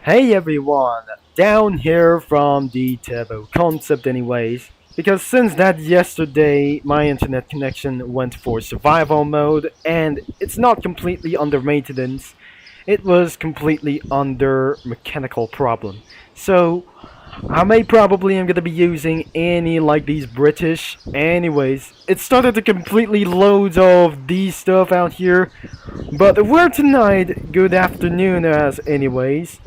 Hey everyone, down here from the Turbo concept anyways, because since that yesterday my internet connection went for survival mode and it's not completely under maintenance, it was completely under mechanical problem. So I may probably am gonna be using any like these British. Anyways, it started to completely loads of these stuff out here. But we're tonight, good afternoon as anyways.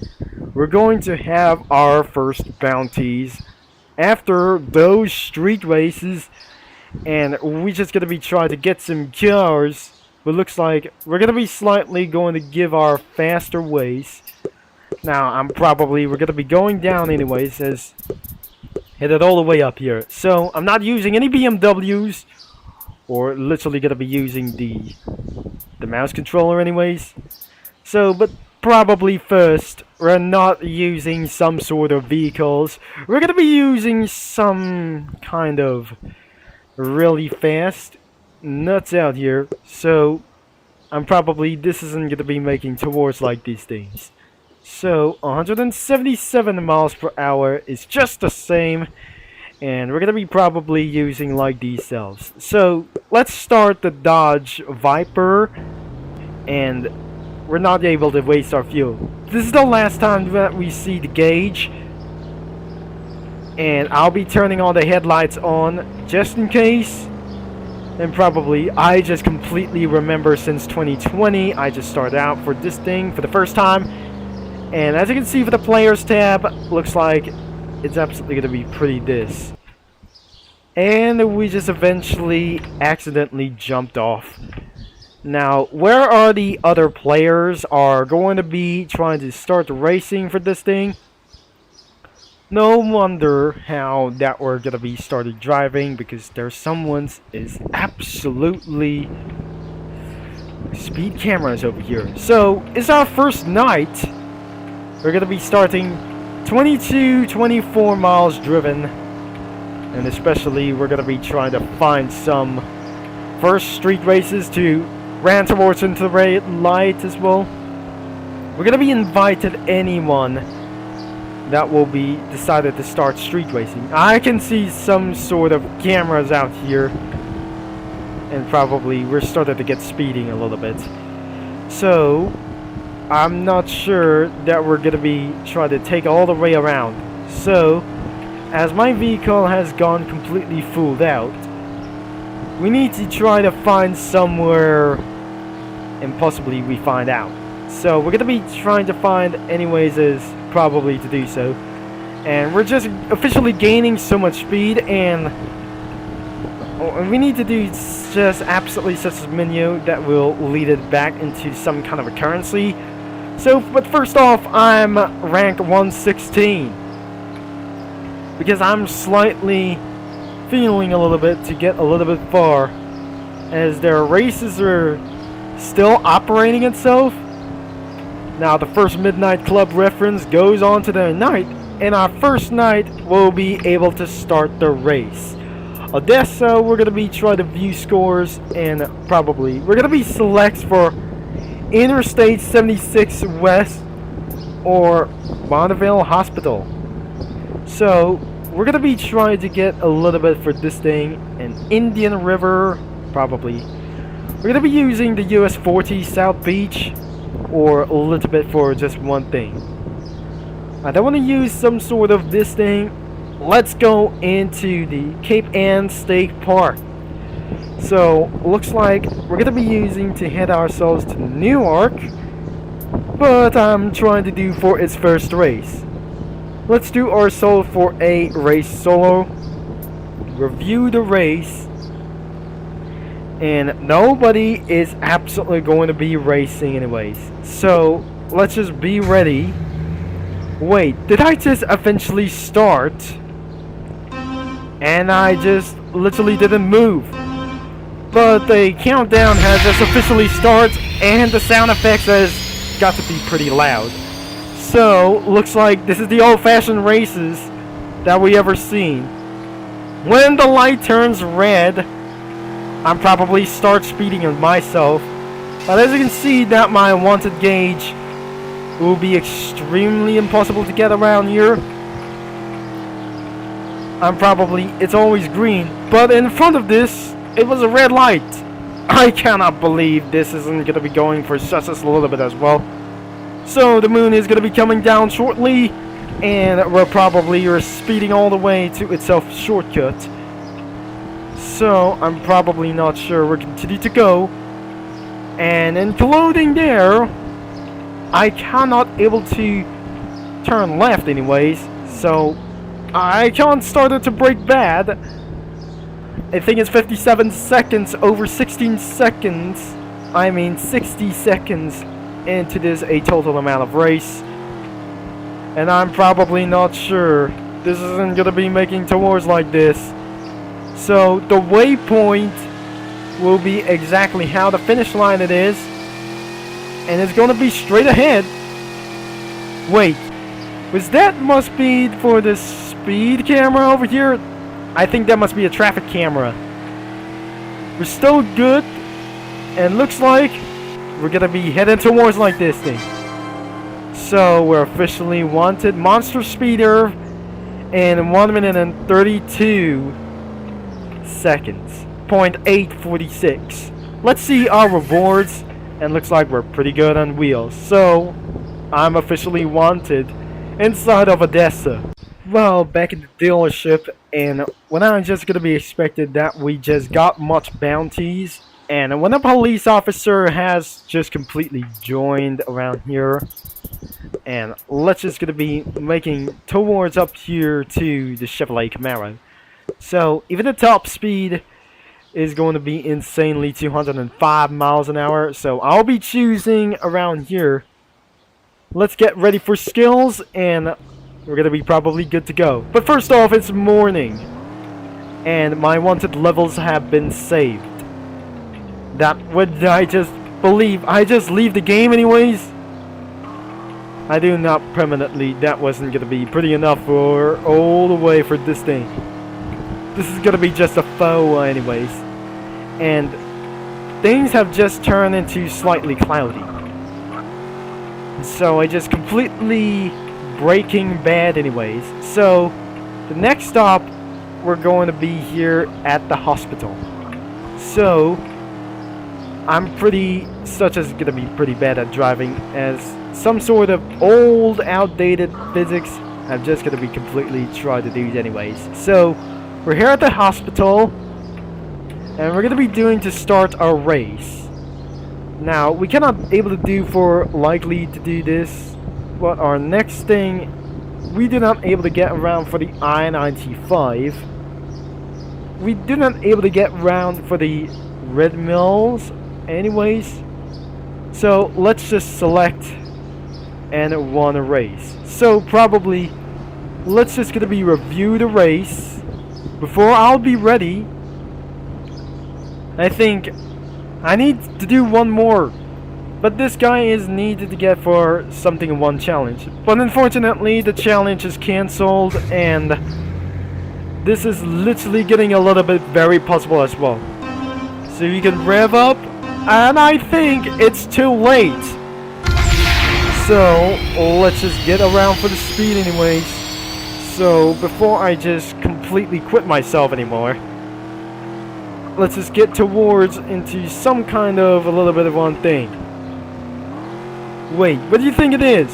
We're going to have our first bounties after those street races, and we just gonna be trying to get some cars. But looks like we're gonna be slightly going to give our faster ways. Now we're gonna be going down anyways, as headed all the way up here. So I'm not using any BMWs, or literally gonna be using the mouse controller anyways. So, but probably first, we're not using some sort of vehicles. We're gonna be using some kind of really fast nuts out here. So, this isn't gonna be making towards like these things. So, 177 miles per hour is just the same. And we're gonna be probably using like these cells. So, let's start the Dodge Viper. And we're not able to waste our fuel. This is the last time that we see the gauge, and I'll be turning all the headlights on just in case. And probably I just completely remember since 2020 I just started out for this thing for the first time, and as you can see for the players tab, looks like it's absolutely gonna be pretty this. And we just eventually accidentally jumped off. Now, where are the other players are going to be trying to start racing for this thing? No wonder how that we're going to be started driving, because there's someone's is absolutely speed cameras over here. So, it's our first night. We're going to be starting 24 miles driven. And especially, we're going to be trying to find some first street races to ran towards into the red light as well. We're gonna be invited anyone that will be decided to start street racing. I can see some sort of cameras out here, and probably we're starting to get speeding a little bit. So I'm not sure that we're gonna be trying to take all the way around. So as my vehicle has gone completely fooled out, we need to try to find somewhere, and possibly we find out. So we're gonna be trying to find anyways is probably to do so. And we're just officially gaining so much speed, and we need to do just absolutely such a menu that will lead it back into some kind of a currency. So, but first off, I'm rank 116. Because I'm slightly feeling a little bit to get a little bit far, as their races are still operating itself. Now the first Midnight Club reference goes on to the night, and our first night will be able to start the race. Odessa, we're going to be trying to view scores, and probably we're going to be select for Interstate 76 West or Bonneville Hospital. So we're going to be trying to get a little bit for this thing, and Indian River probably. We're going to be using the US 40 South Beach, or a little bit for just one thing. I don't want to use some sort of this thing. Let's go into the Cape Ann State Park. So, looks like we're going to be using to head ourselves to Newark, but I'm trying to do for its first race. Let's do our solo for a race solo. Review the race. And nobody is absolutely going to be racing anyways. So, let's just be ready. Wait, did I just eventually start? And I just literally didn't move. But the countdown has just officially started, and the sound effects has got to be pretty loud. So, looks like this is the old-fashioned races that we ever seen. When the light turns red, I'm probably start speeding on myself. But as you can see that my wanted gauge It will be extremely impossible to get around here. It's always green, but in front of this, it was a red light. I cannot believe this isn't going to be going for just a little bit as well. So the moon is going to be coming down shortly, and we're probably speeding all the way to itself shortcut. So I'm probably not sure. We're continue to go, and including there, I cannot able to turn left anyways. So I can't start it to brake bad. I think it's 57 seconds over 16 seconds. I mean 60 seconds into this a total amount of race. And I'm probably not sure this isn't gonna be making towards like this. So the waypoint will be exactly how the finish line it is. And it's gonna be straight ahead. Wait, was that must be for the speed camera over here? I think that must be a traffic camera. We're still good, and looks like we're gonna be heading towards like this thing. So we're officially wanted monster speeder in 1 minute and 32 seconds. 0.846. Let's see our rewards, and looks like we're pretty good on wheels. So I'm officially wanted inside of Odessa. Well, back in the dealership, and when I'm just gonna be expected that we just got much bounties, and when a police officer has just completely joined around here, and let's just gonna be making towards up here to the Chevrolet Camaro. So even the top speed is going to be insanely 205 miles an hour, so I'll be choosing around here. Let's get ready for skills, and we're gonna be probably good to go. But first off, it's morning, and my wanted levels have been saved. That would I just believe I just leave the game anyways? I do not permanently. That wasn't gonna be pretty enough for all the way for this thing. This is gonna be just a faux anyways. And things have just turned into slightly cloudy. So I just completely Breaking Bad anyways. So the next stop, we're going to be here at the hospital. So I'm pretty such as gonna be pretty bad at driving, as some sort of old outdated physics I'm just gonna be completely trying to do anyways. So we're here at the hospital, and we're gonna be doing to start our race. Now we cannot able to do for likely to do this. But our next thing, we do not able to get around for the I-95. We do not able to get around for the Red Mills anyways. So let's just select and run a race. So probably let's just gonna be review the race before I'll be ready. I think I need to do one more. But this guy is needed to get for something in one challenge. But unfortunately, the challenge is cancelled, and this is literally getting a little bit very possible as well. So you can rev up, and I think it's too late. So let's just get around for the speed anyways. So before I just completely quit myself anymore, let's just get towards into some kind of a little bit of one thing. Wait, what do you think it is?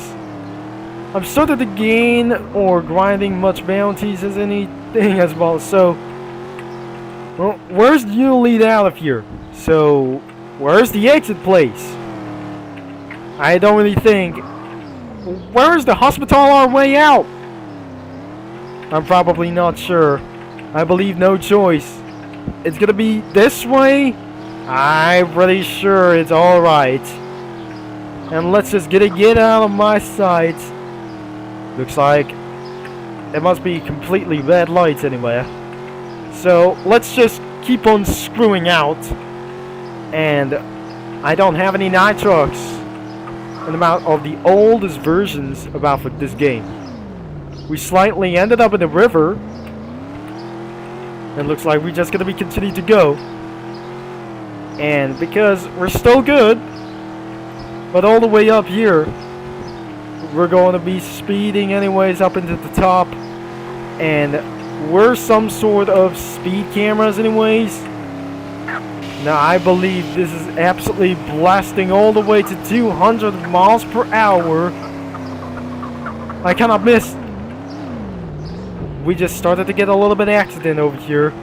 I've started to gain or grinding much bounties as anything as well, so well, where's the lead out of here? So where's the exit place? I don't really think. Where's the hospital our way out? I'm probably not sure. I believe no choice. It's gonna be this way? I'm pretty sure it's alright. And let's just get out of my sight. Looks like it must be completely red lights anywhere. So let's just keep on screwing out. And I don't have any nitrox in amount of the oldest versions about for this game. We slightly ended up in the river. And looks like we're just gonna be continuing to go. And because we're still good, but all the way up here, we're going to be speeding anyways up into the top. And we're some sort of speed cameras anyways. Now I believe this is absolutely blasting all the way to 200 miles per hour. I cannot miss. We just started to get a little bit of accident over here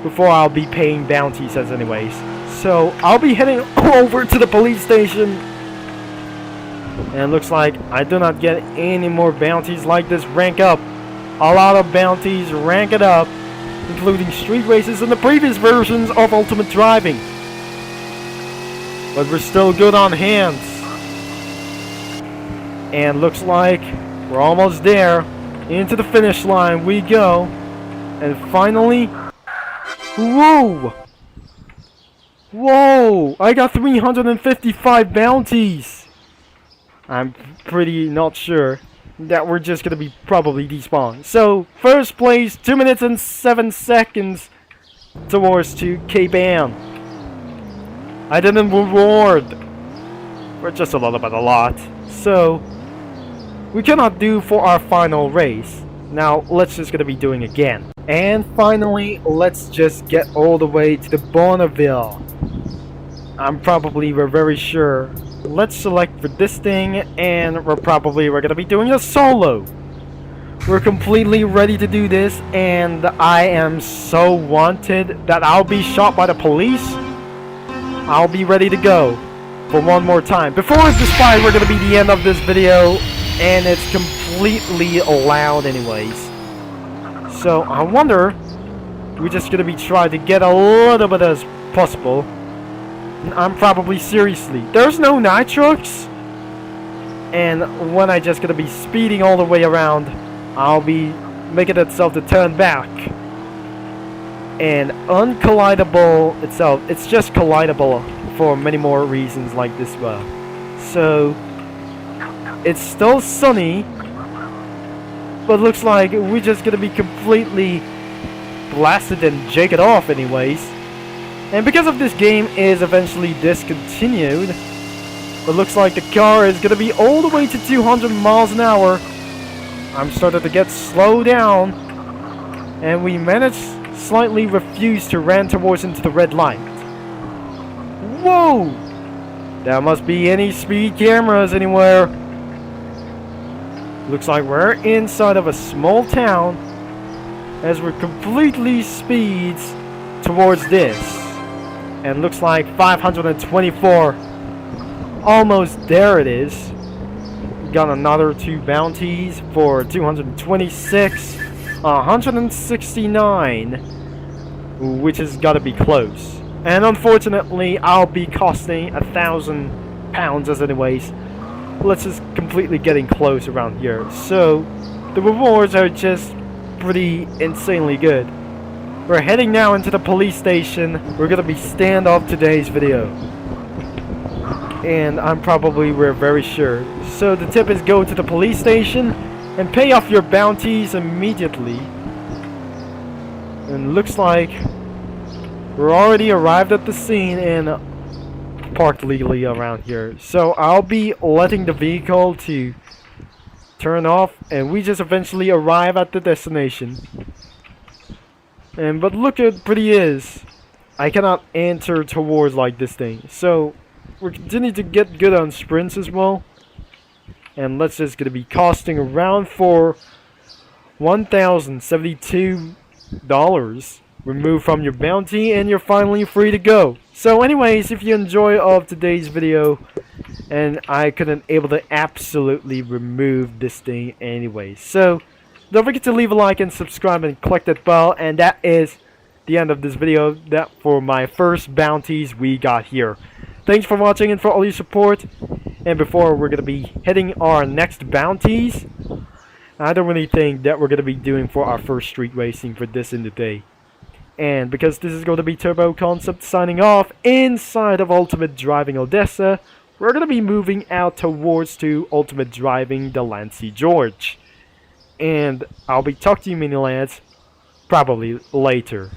before I'll be paying bounties as anyways. So I'll be heading over to the police station. And it looks like I do not get any more bounties like this. Rank up. A lot of bounties, rank it up, including street races and the previous versions of Ultimate Driving. But we're still good on hands. And looks like we're almost there. Into the finish line we go. And finally, whoa! Whoa! I got 355 bounties. I'm pretty not sure that we're just gonna be probably despawned. So, first place, 2 minutes and 7 seconds towards to Cape Ann. I didn't reward. We're just a little bit a lot. So, we cannot do for our final race. Now, let's just gonna be doing again. And finally, let's just get all the way to the Bonneville. We're very sure. Let's select for this thing, and we're gonna be doing a solo. We're completely ready to do this, and I am so wanted that I'll be shot by the police. I'll be ready to go for one more time. Before this fight, we're gonna be the end of this video, and it's completely loud anyways. So I wonder, we're just gonna be trying to get a little bit as possible. I'm probably seriously. There's no nitrox, and when I just gonna be speeding all the way around, I'll be making itself to turn back. And uncollidable itself, it's just collidable for many more reasons like this well. So it's still sunny, but looks like we're just gonna be completely blasted and jake it off anyways. And because of this game is eventually discontinued, it looks like the car is gonna be all the way to 200 miles an hour. I'm starting to get slowed down, and we managed slightly refuse to ran towards into the red light. Whoa! There must be any speed cameras anywhere. Looks like we're inside of a small town as we're completely speeds towards this. And looks like 524. Almost there it is. We got another 2 bounties for 226, 169, which has got to be close. And unfortunately, I'll be costing 1,000 pounds as anyways. Let's just completely getting close around here. So the rewards are just pretty insanely good. We're heading now into the police station. We're gonna be standoff today's video, and we're very sure. So the tip is go to the police station and pay off your bounties immediately. And looks like we're already arrived at the scene and parked legally around here. So I'll be letting the vehicle to turn off, and we just eventually arrive at the destination. But look how pretty it is. I cannot enter towards like this thing. So we're continuing to get good on sprints as well. And let's just gonna be costing around for $1,072 removed from your bounty, and you're finally free to go. So anyways, if you enjoy of today's video, and I couldn't able to absolutely remove this thing anyway. So don't forget to leave a like and subscribe and click that bell, and that is the end of this video. That for my first bounties we got here. Thanks for watching and for all your support. And before we're gonna be hitting our next bounties, I don't really think that we're gonna be doing for our first street racing for this in the day. And because this is going to be Turbo Concept signing off inside of Ultimate Driving Odessa, we're going to be moving out towards to Ultimate Driving Delancey George. And I'll be talking to you mini lads probably later.